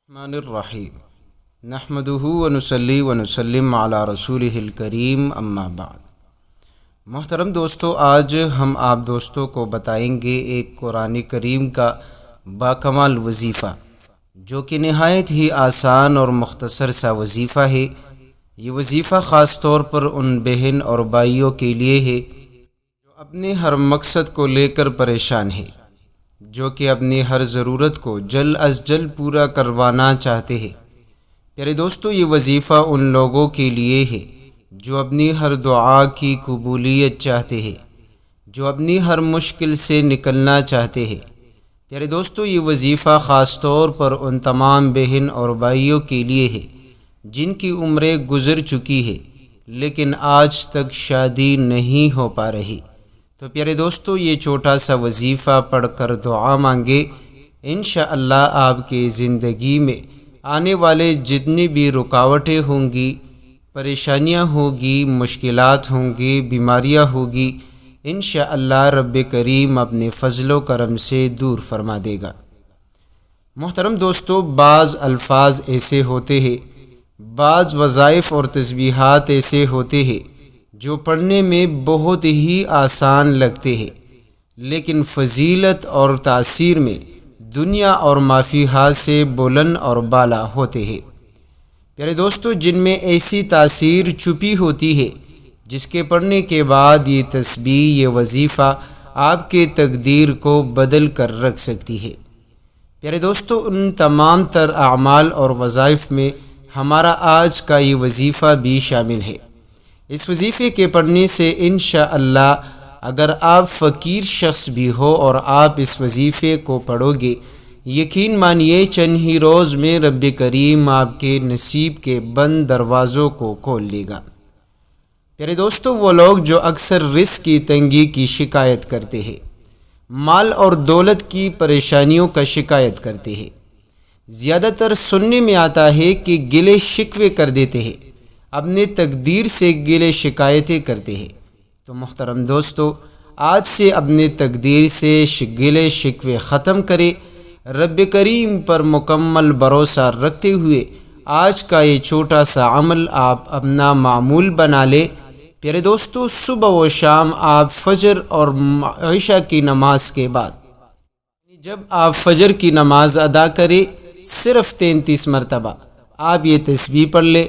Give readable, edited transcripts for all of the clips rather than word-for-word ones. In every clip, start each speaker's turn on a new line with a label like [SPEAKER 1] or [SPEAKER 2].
[SPEAKER 1] الرحمن الرحیم نحمدہ ونصلی ونسلم علی رسولہ الکریم اما بعد۔ محترم دوستو، آج ہم آپ دوستوں کو بتائیں گے ایک قرآن کریم کا باکمال وظیفہ جو کہ نہایت ہی آسان اور مختصر سا وظیفہ ہے۔ یہ وظیفہ خاص طور پر ان بہن اور بھائیوں کے لیے ہے جو اپنے ہر مقصد کو لے کر پریشان ہیں، جو کہ اپنی ہر ضرورت کو جلد از جلد پورا کروانا چاہتے ہیں۔ پیارے دوستو، یہ وظیفہ ان لوگوں کے لیے ہے جو اپنی ہر دعا کی قبولیت چاہتے ہیں، جو اپنی ہر مشکل سے نکلنا چاہتے ہیں۔ پیارے دوستو، یہ وظیفہ خاص طور پر ان تمام بہن اور بھائیوں کے لیے ہے جن کی عمریں گزر چکی ہے لیکن آج تک شادی نہیں ہو پا رہی۔ تو پیارے دوستو، یہ چھوٹا سا وظیفہ پڑھ کر دعا مانگے، انشاءاللہ آپ کی زندگی میں آنے والے جتنی بھی رکاوٹیں ہوں گی، پریشانیاں ہوگی، مشکلات ہوں گی، بیماریاں ہوگی، انشاءاللہ رب کریم اپنے فضل و کرم سے دور فرما دے گا۔ محترم دوستو، بعض الفاظ ایسے ہوتے ہیں، بعض وظائف اور تسبیحات ایسے ہوتے ہیں جو پڑھنے میں بہت ہی آسان لگتے ہیں لیکن فضیلت اور تاثیر میں دنیا اور مافیہا سے بلند اور بالا ہوتے ہیں۔ پیارے دوستو، جن میں ایسی تاثیر چھپی ہوتی ہے جس کے پڑھنے کے بعد یہ تسبیح، یہ وظیفہ آپ کے تقدیر کو بدل کر رکھ سکتی ہے۔ پیارے دوستو، ان تمام تر اعمال اور وظائف میں ہمارا آج کا یہ وظیفہ بھی شامل ہے۔ اس وظیفے کے پڑھنے سے انشاءاللہ اگر آپ فقیر شخص بھی ہو اور آپ اس وظیفے کو پڑھو گے، یقین مانیے چند ہی روز میں رب کریم آپ کے نصیب کے بند دروازوں کو کھول لے گا۔ پیارے دوستو، وہ لوگ جو اکثر رزق کی تنگی کی شکایت کرتے ہیں، مال اور دولت کی پریشانیوں کا شکایت کرتے ہیں، زیادہ تر سننے میں آتا ہے کہ گلے شکوے کر دیتے ہیں، اپنے تقدیر سے گلے شکایتیں کرتے ہیں۔ تو محترم دوستو، آج سے اپنے تقدیر سے گلے شکوے ختم کرے، رب کریم پر مکمل بھروسہ رکھتے ہوئے آج کا یہ چھوٹا سا عمل آپ اپنا معمول بنا لے۔ پیارے دوستو، صبح و شام آپ فجر اور عشاء کی نماز کے بعد، جب آپ فجر کی نماز ادا کریں، صرف 33 مرتبہ آپ یہ تسبیح پڑھ لیں،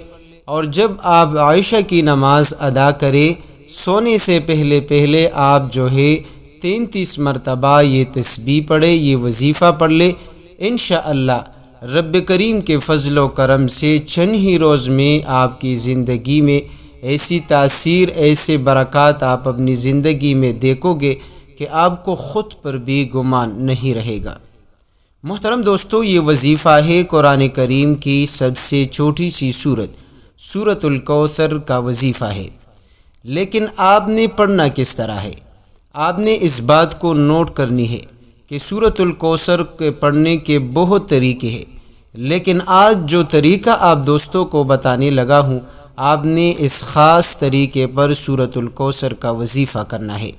[SPEAKER 1] اور جب آپ عشاء کی نماز ادا کریں سونے سے پہلے آپ جو ہے 33 مرتبہ یہ تسبیح پڑھیں، یہ وظیفہ پڑھ لیں۔ انشاءاللہ رب کریم کے فضل و کرم سے چند ہی روز میں آپ کی زندگی میں ایسی تاثیر، ایسے برکات آپ اپنی زندگی میں دیکھو گے کہ آپ کو خود پر بھی گمان نہیں رہے گا۔ محترم دوستو، یہ وظیفہ ہے قرآن کریم کی سب سے چھوٹی سی سورۃ الکوثر کا وظیفہ ہے، لیکن آپ نے پڑھنا کس طرح ہے؟ آپ نے اس بات کو نوٹ کرنی ہے کہ سورۃ الکوثر کے پڑھنے کے بہت طریقے ہیں، لیکن آج جو طریقہ آپ دوستوں کو بتانے لگا ہوں، آپ نے اس خاص طریقے پر سورۃ الکوثر کا وظیفہ کرنا ہے۔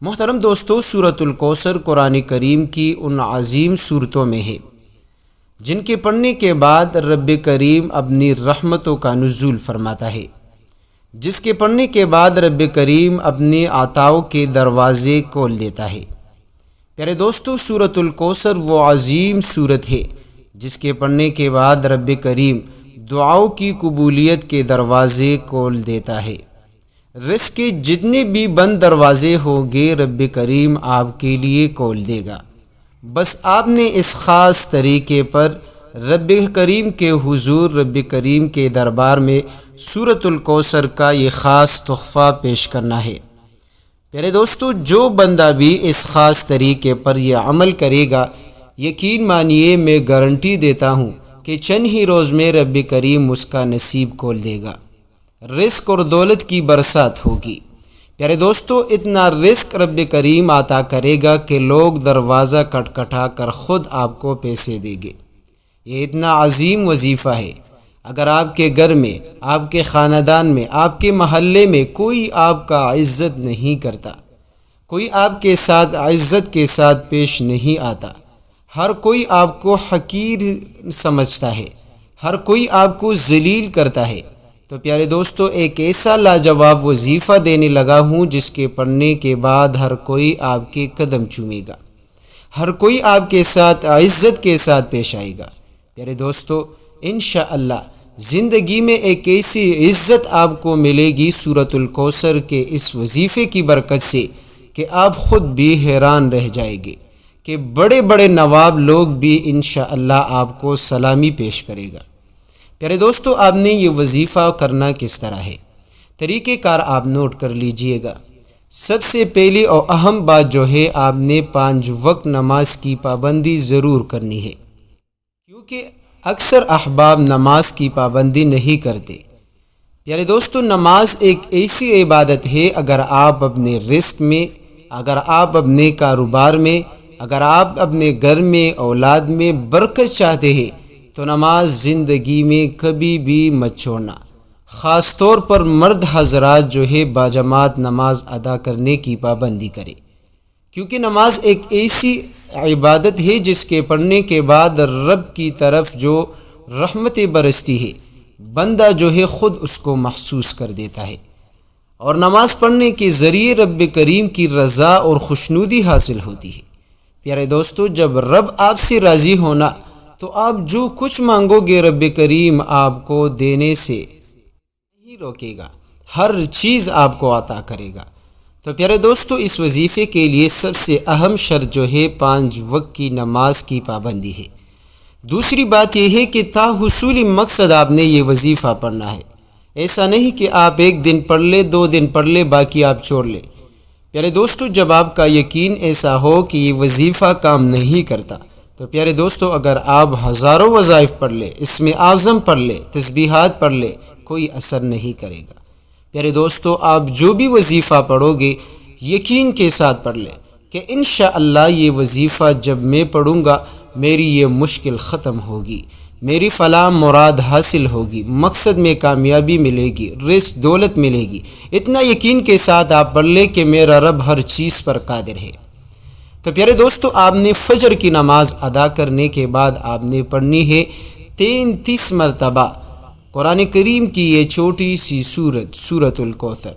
[SPEAKER 1] محترم دوستو، سورۃ الکوثر قرآن کریم کی ان عظیم صورتوں میں ہے جن کے پڑھنے کے بعد رب کریم اپنی رحمتوں کا نزول فرماتا ہے، جس کے پڑھنے کے بعد رب کریم اپنے عطاؤں کے دروازے کھول دیتا ہے۔ پیارے دوستو، سورۃ الکوثر وہ عظیم صورت ہے جس کے پڑھنے کے بعد رب کریم دعاؤں کی قبولیت کے دروازے کھول دیتا ہے۔ رزق کے جتنے بھی بند دروازے ہوگے رب کریم آپ کے لیے کھول دے گا۔ بس آپ نے اس خاص طریقے پر رب کریم کے حضور، رب کریم کے دربار میں سورۃ الکوثر کا یہ خاص تحفہ پیش کرنا ہے۔ پیارے دوستو، جو بندہ بھی اس خاص طریقے پر یہ عمل کرے گا، یقین مانیے میں گارنٹی دیتا ہوں کہ چند ہی روز میں رب کریم اس کا نصیب کھول دے گا، رزق اور دولت کی برسات ہوگی۔ پیارے دوستو، اتنا رزق رب کریم عطا کرے گا کہ لوگ دروازہ کھٹکھٹا کر خود آپ کو پیسے دیں گے۔ یہ اتنا عظیم وظیفہ ہے، اگر آپ کے گھر میں، آپ کے خاندان میں، آپ کے محلے میں کوئی آپ کا عزت نہیں کرتا، کوئی آپ کے ساتھ عزت کے ساتھ پیش نہیں آتا، ہر کوئی آپ کو حقیر سمجھتا ہے، ہر کوئی آپ کو ذلیل کرتا ہے۔ تو پیارے دوستو، ایک ایسا لاجواب وظیفہ دینے لگا ہوں جس کے پڑھنے کے بعد ہر کوئی آپ کے قدم چومے گا، ہر کوئی آپ کے ساتھ عزت کے ساتھ پیش آئے گا۔ پیارے دوستو، انشاءاللہ زندگی میں ایک ایسی عزت آپ کو ملے گی سورۃ الکوثر کے اس وظیفے کی برکت سے کہ آپ خود بھی حیران رہ جائیں گے کہ بڑے بڑے نواب لوگ بھی انشاءاللہ آپ کو سلامی پیش کرے گا۔ پیارے دوستو، آپ نے یہ وظیفہ کرنا کس طرح ہے؟ طریقہ کار آپ نوٹ کر لیجئے گا۔ سب سے پہلی اور اہم بات جو ہے، آپ نے 5 وقت نماز کی پابندی ضرور کرنی ہے، کیونکہ اکثر احباب نماز کی پابندی نہیں کرتے۔ پیارے دوستو، نماز ایک ایسی عبادت ہے، اگر آپ اپنے رزق میں، اگر آپ اپنے کاروبار میں، اگر آپ اپنے گھر میں، اولاد میں برکت چاہتے ہیں تو نماز زندگی میں کبھی بھی مت چھوڑنا۔ خاص طور پر مرد حضرات جو ہے باجماعت نماز ادا کرنے کی پابندی کرے، کیونکہ نماز ایک ایسی عبادت ہے جس کے پڑھنے کے بعد رب کی طرف جو رحمتیں برستی ہے، بندہ جو ہے خود اس کو محسوس کر دیتا ہے، اور نماز پڑھنے کے ذریعے رب کریم کی رضا اور خوشنودی حاصل ہوتی ہے۔ پیارے دوستو، جب رب آپ سے راضی ہونا تو آپ جو کچھ مانگو گے رب کریم آپ کو دینے سے نہیں روکے گا، ہر چیز آپ کو عطا کرے گا۔ تو پیارے دوستو، اس وظیفے کے لیے سب سے اہم شرط جو ہے 5 وقت کی نماز کی پابندی ہے۔ دوسری بات یہ ہے کہ تا حصول مقصد آپ نے یہ وظیفہ پڑھنا ہے۔ ایسا نہیں کہ آپ 1 دن پڑھ لے، 2 دن پڑھ لے، باقی آپ چھوڑ لے۔ پیارے دوستو، جب آپ کا یقین ایسا ہو کہ یہ وظیفہ کام نہیں کرتا، تو پیارے دوستو اگر آپ ہزاروں وظائف پڑھ لے، اسم اعظم پڑھ لے، تسبیحات پڑھ لے، کوئی اثر نہیں کرے گا۔ پیارے دوستو، آپ جو بھی وظیفہ پڑھو گے یقین کے ساتھ پڑھ لیں کہ انشاءاللہ یہ وظیفہ جب میں پڑھوں گا میری یہ مشکل ختم ہوگی، میری فلاں مراد حاصل ہوگی، مقصد میں کامیابی ملے گی، رزق دولت ملے گی۔ اتنا یقین کے ساتھ آپ پڑھ لیں کہ میرا رب ہر چیز پر قادر ہے۔ تو پیارے دوستو، آپ نے فجر کی نماز ادا کرنے کے بعد آپ نے پڑھنی ہے 33 مرتبہ قرآن کریم کی یہ چھوٹی سی سورۃ الکوثر۔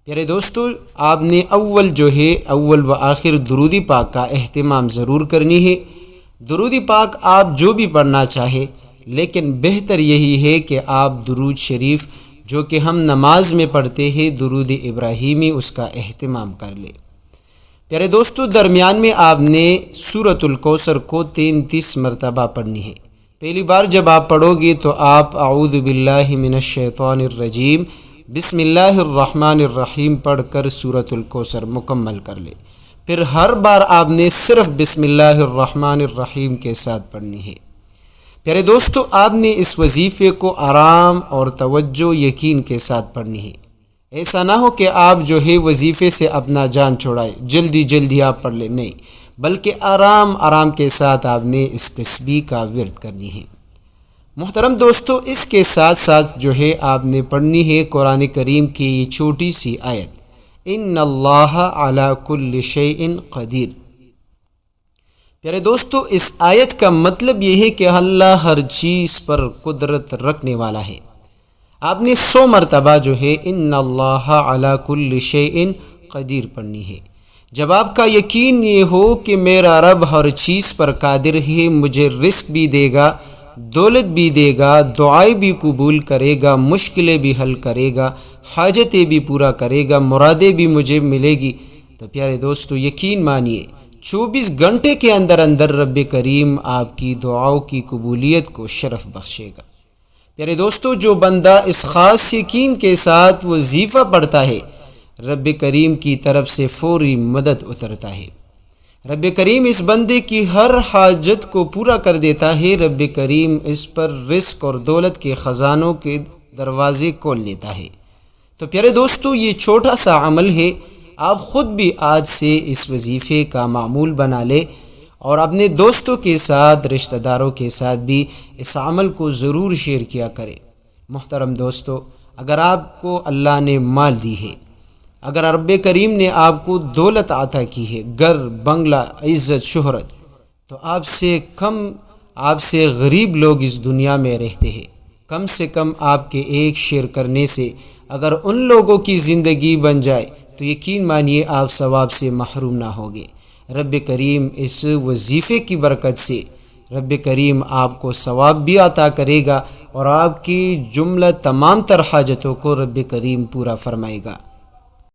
[SPEAKER 1] پیارے دوستو، آپ نے اول و آخر درود پاک کا اہتمام ضرور کرنی ہے۔ درود پاک آپ جو بھی پڑھنا چاہے، لیکن بہتر یہی ہے کہ آپ درود شریف جو کہ ہم نماز میں پڑھتے ہیں، درود ابراہیمی، اس کا اہتمام کر لیں۔ پیارے دوستو، درمیان میں آپ نے سورۃ الکوثر کو 33 مرتبہ پڑھنی ہے۔ پہلی بار جب آپ پڑھو گے تو آپ اعوذ باللہ من الشیطان الرجیم بسم اللہ الرحمن الرحیم پڑھ کر سورۃ الکوثر مکمل کر لیں۔ پھر ہر بار آپ نے صرف بسم اللہ الرحمن الرحیم کے ساتھ پڑھنی ہے۔ پیارے دوستو، آپ نے اس وظیفے کو آرام اور توجہ یقین کے ساتھ پڑھنی ہے۔ ایسا نہ ہو کہ آپ جو ہے وظیفے سے اپنا جان چھوڑائے، جلدی آپ پڑھ لیں، نہیں، بلکہ آرام کے ساتھ آپ نے اس تسبیح کا ورد کرنی ہے۔ محترم دوستو، اس کے ساتھ ساتھ جو ہے آپ نے پڑھنی ہے قرآن کریم کی یہ چھوٹی سی آیت، ان اللہ علی کل شیء قدیر۔ پیارے دوستو، اس آیت کا مطلب یہ ہے کہ اللہ ہر چیز پر قدرت رکھنے والا ہے۔ آپ نے 100 مرتبہ جو ہے ان اللہ علی کل شیء قدیر پڑھنی ہے۔ جب آپ کا یقین یہ ہو کہ میرا رب ہر چیز پر قادر ہے، مجھے رزق بھی دے گا، دولت بھی دے گا، دعائیں بھی قبول کرے گا، مشکلیں بھی حل کرے گا، حاجتیں بھی پورا کرے گا، مرادیں بھی مجھے ملے گی، تو پیارے دوستو یقین مانیے 24 گھنٹے کے اندر رب کریم آپ کی دعاؤں کی قبولیت کو شرف بخشے گا۔ پیارے دوستو، جو بندہ اس خاص یقین کے ساتھ وظیفہ پڑھتا ہے، رب کریم کی طرف سے فوری مدد اترتا ہے۔ رب کریم اس بندے کی ہر حاجت کو پورا کر دیتا ہے۔ رب کریم اس پر رزق اور دولت کے خزانوں کے دروازے کھول لیتا ہے۔ تو پیارے دوستو، یہ چھوٹا سا عمل ہے، آپ خود بھی آج سے اس وظیفے کا معمول بنا لیں اور اپنے دوستوں کے ساتھ، رشتہ داروں کے ساتھ بھی اس عمل کو ضرور شیئر کیا کریں۔ محترم دوستو، اگر آپ کو اللہ نے مال دی ہے، اگر رب کریم نے آپ کو دولت عطا کی ہے، گھر، بنگلہ، عزت، شہرت، تو آپ سے غریب لوگ اس دنیا میں رہتے ہیں، کم سے کم آپ کے ایک شیئر کرنے سے اگر ان لوگوں کی زندگی بن جائے تو یقین مانیے آپ ثواب سے محروم نہ ہوگے۔ رب کریم اس وظیفے کی برکت سے رب کریم آپ کو ثواب بھی عطا کرے گا اور آپ کی جملہ تمام تر حاجتوں کو رب کریم پورا فرمائے گا۔